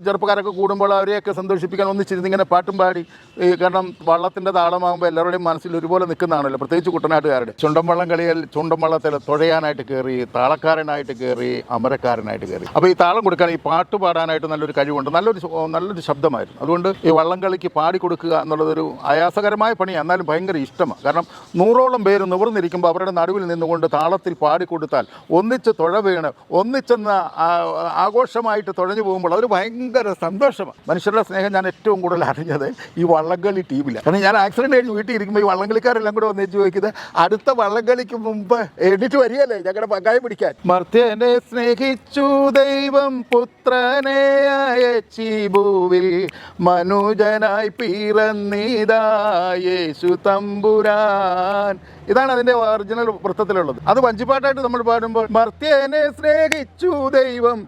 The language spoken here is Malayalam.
ചെറുപ്പക്കാരൊക്കെ കൂടുമ്പോൾ അവരെയൊക്കെ സന്തോഷിപ്പിക്കാൻ ഒന്നിച്ചിരുന്ന് ഇങ്ങനെ പാട്ടും പാടി കാരണം വള്ളത്തിൻ്റെ താളമാകുമ്പോൾ എല്ലാവരുടെയും മനസ്സിൽ ഒരുപോലെ നിൽക്കുന്നതാണല്ലോ, പ്രത്യേകിച്ച് കുട്ടനാട്ടുകാരുടെ. ചുണ്ടൻ വള്ളം കളിയിൽ ചുണ്ടൻ വള്ളത്തിൽ തുഴയാനായിട്ട് കയറി, താളക്കാരനായിട്ട് കയറി, അമരക്കാരനായിട്ട് കയറി. അപ്പോൾ ഈ താളം കൊടുക്കാൻ, ഈ പാട്ട് പാടാനായിട്ട് നല്ലൊരു കഴിവുണ്ട്, നല്ലൊരു ശബ്ദമായിരുന്നു. അതുകൊണ്ട് ഈ വള്ളം കളിക്ക് പാടിക്കൊടുക്കുക എന്നുള്ളതൊരു ആയാസകരമായ പണിയാണ്, എന്നാലും ഭയങ്കര ഇഷ്ടമാണ്. കാരണം 100ഓളം പേര് നിവർന്നിരിക്കുമ്പോൾ അവരുടെ നടുവിൽ നിന്നുകൊണ്ട് താളത്തിൽ പാടിക്കൊടുത്താൽ ഒന്നിച്ച് തുഴ വീണ് ഒന്നിച്ചെന്ന് ആഘോഷമായിട്ട് തുഴഞ്ഞു പോകുമ്പോൾ അതൊരു ഭയങ്കര സന്തോഷമാണ്. മനുഷ്യരുടെ സ്നേഹം ഞാൻ ഏറ്റവും കൂടുതൽ അറിഞ്ഞത് ഈ വള്ളംകളി ടീമില്ല. കാരണം ഞാൻ ആക്സിഡൻറ്റ് കഴിഞ്ഞ് വീട്ടിൽ ഇരിക്കുമ്പോൾ ഈ വള്ളംകളിക്കാരെല്ലാം കൂടെ വന്നേച്ച് ചോദിക്കുന്നത് അടുത്ത വള്ളംകളിക്ക് മുമ്പ് എഡിറ്റ് വരികയല്ലേ ഞങ്ങളുടെ പങ്കായം പിടിക്കാൻ. മർത്യനെ സ്നേഹിച്ചു ദൈവം പുത്രനെ അയച്ചി ഭൂവിൽ മനുജനായി പിറന്നിതാ യേശു തമ്പുരാൻ. ഇതാണ് അതിൻ്റെ ഒറിജിനൽ വൃത്തത്തിലുള്ളത്. അത് വഞ്ചിപ്പാട്ടായിട്ട് നമ്മൾ പാടുമ്പോൾ മർത്യനെ സ്നേഹിച്ചു ദൈവം